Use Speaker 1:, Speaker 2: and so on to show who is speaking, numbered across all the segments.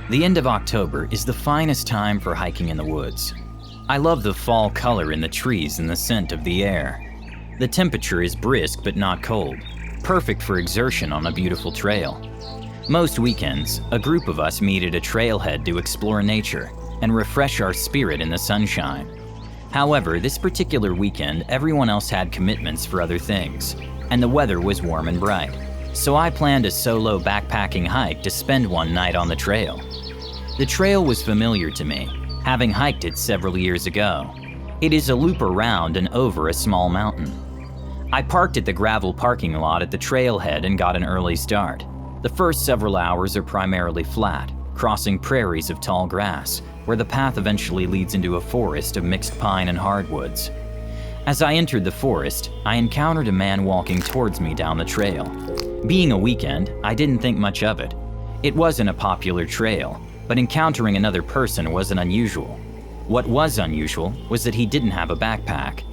Speaker 1: The end of October is the finest time for hiking in the woods. I love the fall color in the trees and the scent of the air. The temperature is brisk but not cold, perfect for exertion on a beautiful trail. Most weekends, a group of us meet at a trailhead to explore nature and refresh our spirit in the sunshine. However, this particular weekend, everyone else had commitments for other things, and the weather was warm and bright. So I planned a solo backpacking hike to spend one night on the trail. The trail was familiar to me, having hiked it several years ago. It is a loop around and over a small mountain. I parked at the gravel parking lot at the trailhead and got an early start. The first several hours are primarily flat, crossing prairies of tall grass, where the path eventually leads into a forest of mixed pine and hardwoods. As I entered the forest, I encountered a man walking towards me down the trail. Being a weekend, I didn't think much of it. It wasn't a popular trail, but encountering another person wasn't unusual. What was unusual was that he didn't have a backpack.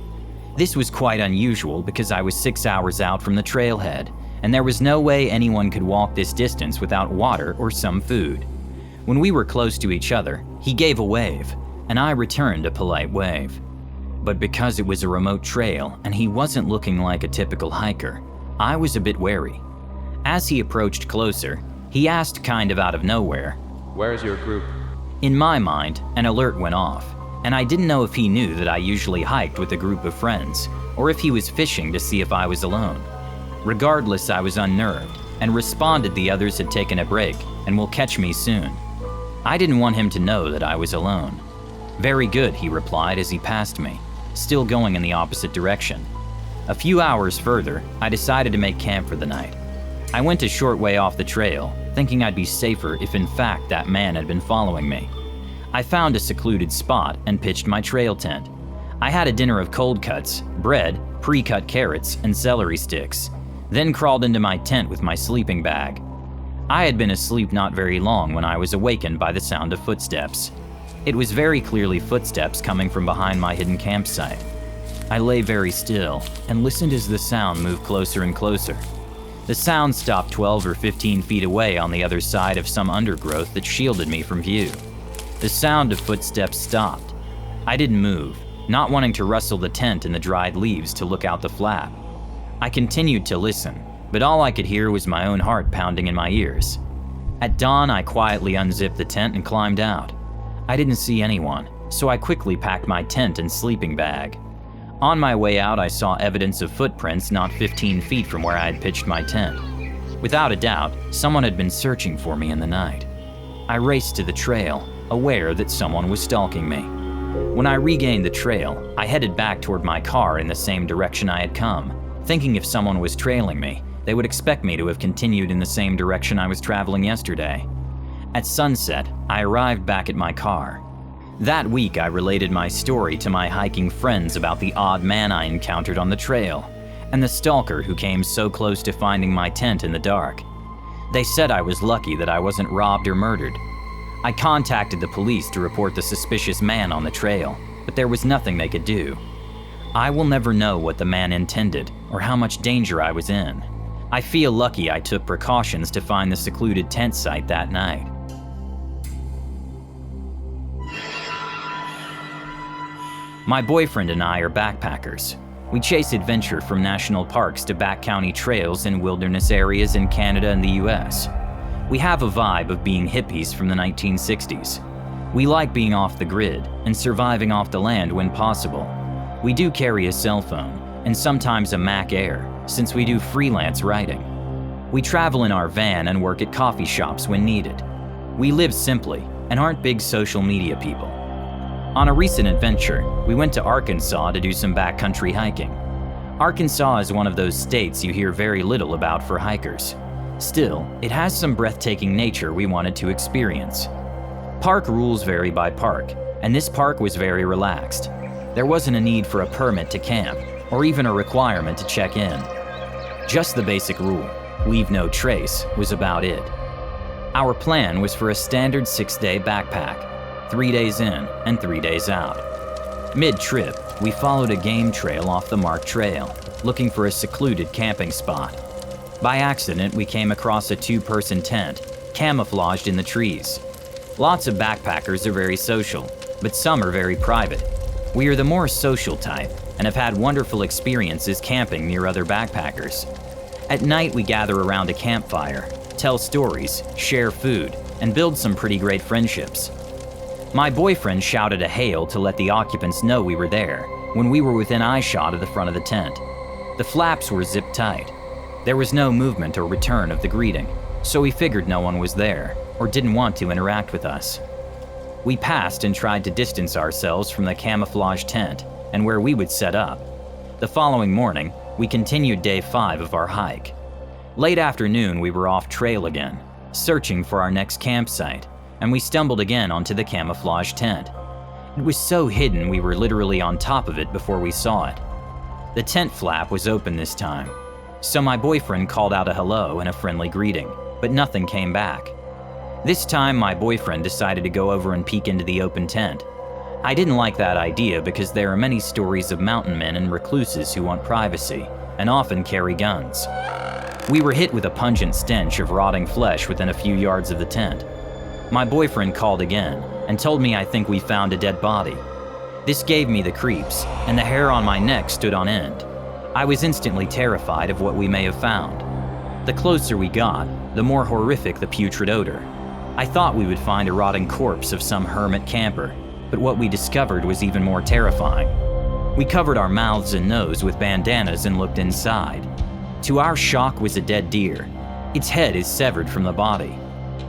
Speaker 1: This was quite unusual because I was 6 hours out from the trailhead, and there was no way anyone could walk this distance without water or some food. When we were close to each other, he gave a wave, and I returned a polite wave. But because it was a remote trail and he wasn't looking like a typical hiker, I was a bit wary. As he approached closer, he asked kind of out of nowhere,
Speaker 2: "Where's your group?"
Speaker 1: In my mind, an alert went off, and I didn't know if he knew that I usually hiked with a group of friends, or if he was fishing to see if I was alone. Regardless, I was unnerved, and responded the others had taken a break and will catch me soon. I didn't want him to know that I was alone. "Very good," he replied as he passed me, still going in the opposite direction. A few hours further, I decided to make camp for the night. I went a short way off the trail, thinking I'd be safer if in fact that man had been following me. I found a secluded spot and pitched my trail tent. I had a dinner of cold cuts, bread, pre-cut carrots, and celery sticks, then crawled into my tent with my sleeping bag. I had been asleep not very long when I was awakened by the sound of footsteps. It was very clearly footsteps coming from behind my hidden campsite. I lay very still and listened as the sound moved closer and closer. The sound stopped 12 or 15 feet away on the other side of some undergrowth that shielded me from view. The sound of footsteps stopped. I didn't move, not wanting to rustle the tent in the dried leaves to look out the flap. I continued to listen, but all I could hear was my own heart pounding in my ears. At dawn, I quietly unzipped the tent and climbed out. I didn't see anyone, so I quickly packed my tent and sleeping bag. On my way out, I saw evidence of footprints not 15 feet from where I had pitched my tent. Without a doubt, someone had been searching for me in the night. I raced to the trail, aware that someone was stalking me. When I regained the trail, I headed back toward my car in the same direction I had come, thinking if someone was trailing me, they would expect me to have continued in the same direction I was traveling yesterday. At sunset, I arrived back at my car. That week, I related my story to my hiking friends about the odd man I encountered on the trail, and the stalker who came so close to finding my tent in the dark. They said I was lucky that I wasn't robbed or murdered. I contacted the police to report the suspicious man on the trail, but there was nothing they could do. I will never know what the man intended or how much danger I was in. I feel lucky I took precautions to find the secluded tent site that night. My boyfriend and I are backpackers. We chase adventure from national parks to backcountry trails in wilderness areas in Canada and the US. We have a vibe of being hippies from the 1960s. We like being off the grid and surviving off the land when possible. We do carry a cell phone and sometimes a Mac Air, since we do freelance writing. We travel in our van and work at coffee shops when needed. We live simply and aren't big social media people. On a recent adventure, we went to Arkansas to do some backcountry hiking. Arkansas is one of those states you hear very little about for hikers. Still, it has some breathtaking nature we wanted to experience. Park rules vary by park, and this park was very relaxed. There wasn't a need for a permit to camp, or even a requirement to check in. Just the basic rule, leave no trace, was about it. Our plan was for a standard 6-day backpack, 3 days in and 3 days out. Mid-trip, we followed a game trail off the marked trail, looking for a secluded camping spot. By accident, we came across a 2-person tent, camouflaged in the trees. Lots of backpackers are very social, but some are very private. We are the more social type and have had wonderful experiences camping near other backpackers. At night, we gather around a campfire, tell stories, share food, and build some pretty great friendships. My boyfriend shouted a hail to let the occupants know we were there when we were within eyeshot of the front of the tent. The flaps were zipped tight. There was no movement or return of the greeting, so we figured no one was there or didn't want to interact with us. We passed and tried to distance ourselves from the camouflage tent and where we would set up. The following morning, we continued day 5 of our hike. Late afternoon, we were off trail again, searching for our next campsite, and we stumbled again onto the camouflage tent. It was so hidden we were literally on top of it before we saw it. The tent flap was open this time, so my boyfriend called out a hello and a friendly greeting, but nothing came back. This time, my boyfriend decided to go over and peek into the open tent. I didn't like that idea because there are many stories of mountain men and recluses who want privacy and often carry guns. We were hit with a pungent stench of rotting flesh within a few yards of the tent. My boyfriend called again and told me I think we found a dead body. This gave me the creeps, and the hair on my neck stood on end. I was instantly terrified of what we may have found. The closer we got, the more horrific the putrid odor. I thought we would find a rotting corpse of some hermit camper, but what we discovered was even more terrifying. We covered our mouths and nose with bandanas and looked inside. To our shock was a dead deer. Its head is severed from the body.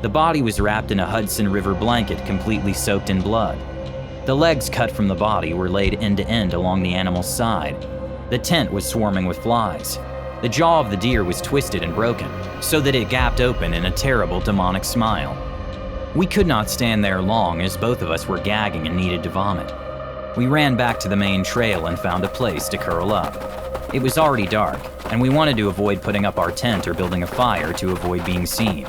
Speaker 1: The body was wrapped in a Hudson River blanket completely soaked in blood. The legs cut from the body were laid end to end along the animal's side. The tent was swarming with flies. The jaw of the deer was twisted and broken, so that it gaped open in a terrible demonic smile. We could not stand there long as both of us were gagging and needed to vomit. We ran back to the main trail and found a place to curl up. It was already dark, and we wanted to avoid putting up our tent or building a fire to avoid being seen.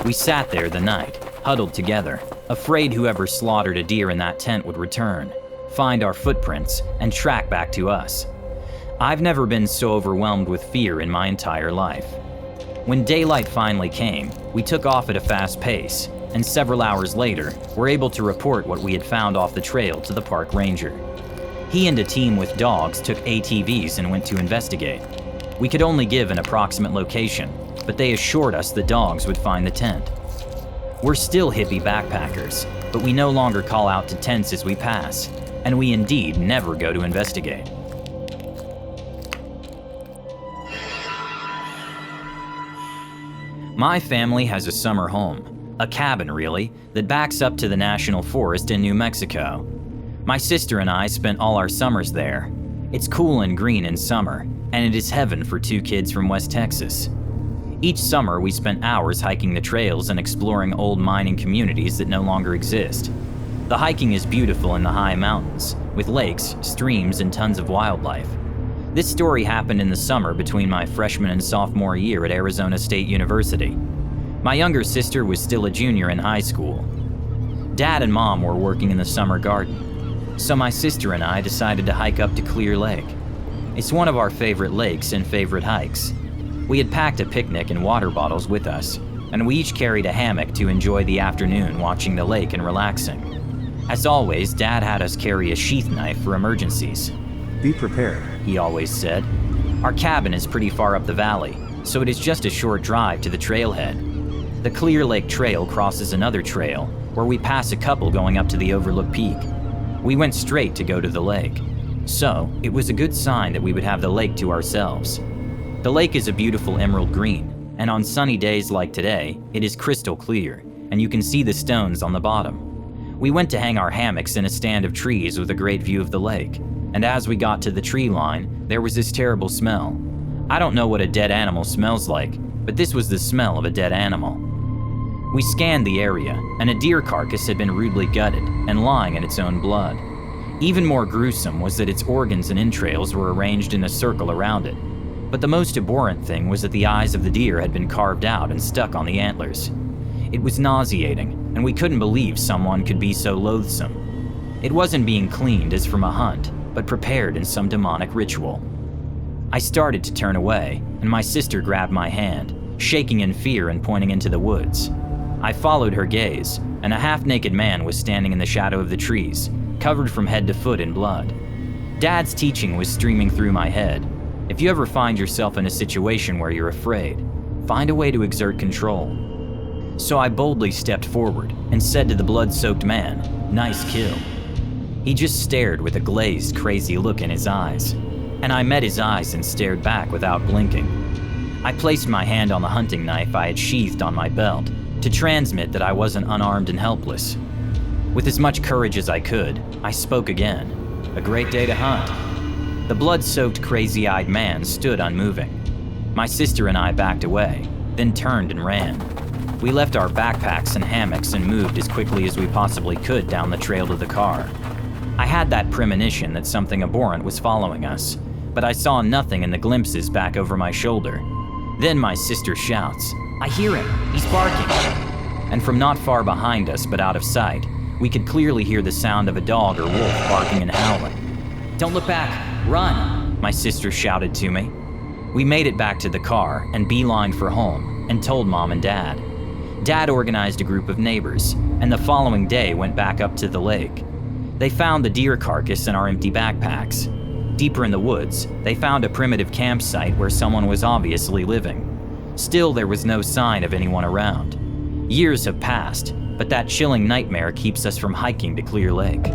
Speaker 1: We sat there the night, huddled together, afraid whoever slaughtered a deer in that tent would return, find our footprints, and track back to us. I've never been so overwhelmed with fear in my entire life. When daylight finally came, we took off at a fast pace, and several hours later, were able to report what we had found off the trail to the park ranger. He and a team with dogs took ATVs and went to investigate. We could only give an approximate location, but they assured us the dogs would find the tent. We're still hippie backpackers, but we no longer call out to tents as we pass, and we indeed never go to investigate. My family has a summer home. A cabin, really, that backs up to the National Forest in New Mexico. My sister and I spent all our summers there. It's cool and green in summer, and it is heaven for 2 kids from West Texas. Each summer, we spent hours hiking the trails and exploring old mining communities that no longer exist. The hiking is beautiful in the high mountains, with lakes, streams, and tons of wildlife. This story happened in the summer between my freshman and sophomore year at Arizona State University. My younger sister was still a junior in high school. Dad and Mom were working in the summer garden, so my sister and I decided to hike up to Clear Lake. It's one of our favorite lakes and favorite hikes. We had packed a picnic and water bottles with us, and we each carried a hammock to enjoy the afternoon watching the lake and relaxing. As always, Dad had us carry a sheath knife for emergencies.
Speaker 2: Be prepared,
Speaker 1: he always said. Our cabin is pretty far up the valley, so it is just a short drive to the trailhead. The Clear Lake Trail crosses another trail, where we pass a couple going up to the Overlook Peak. We went straight to go to the lake, so it was a good sign that we would have the lake to ourselves. The lake is a beautiful emerald green, and on sunny days like today, it is crystal clear, and you can see the stones on the bottom. We went to hang our hammocks in a stand of trees with a great view of the lake, and as we got to the tree line, there was this terrible smell. I don't know what a dead animal smells like, but this was the smell of a dead animal. We scanned the area, and a deer carcass had been rudely gutted and lying in its own blood. Even more gruesome was that its organs and entrails were arranged in a circle around it. But the most abhorrent thing was that the eyes of the deer had been carved out and stuck on the antlers. It was nauseating, and we couldn't believe someone could be so loathsome. It wasn't being cleaned as from a hunt, but prepared in some demonic ritual. I started to turn away, and my sister grabbed my hand, shaking in fear and pointing into the woods. I followed her gaze, and a half-naked man was standing in the shadow of the trees, covered from head to foot in blood. Dad's teaching was streaming through my head. If you ever find yourself in a situation where you're afraid, find a way to exert control. So I boldly stepped forward and said to the blood-soaked man, "Nice kill." He just stared with a glazed, crazy look in his eyes, and I met his eyes and stared back without blinking. I placed my hand on the hunting knife I had sheathed on my belt to transmit that I wasn't unarmed and helpless. With as much courage as I could, I spoke again. "A great day to hunt." The blood-soaked, crazy-eyed man stood unmoving. My sister and I backed away, then turned and ran. We left our backpacks and hammocks and moved as quickly as we possibly could down the trail to the car. I had that premonition that something abhorrent was following us, but I saw nothing in the glimpses back over my shoulder. Then my sister shouts, "I hear him, he's barking." And from not far behind us but out of sight, we could clearly hear the sound of a dog or wolf barking and howling. "Don't look back, run," my sister shouted to me. We made it back to the car and beelined for home and told Mom and Dad. Dad organized a group of neighbors, and the following day went back up to the lake. They found the deer carcass in our empty backpacks. Deeper in the woods, they found a primitive campsite where someone was obviously living. Still, there was no sign of anyone around. Years have passed, but that chilling nightmare keeps us from hiking to Clear Lake.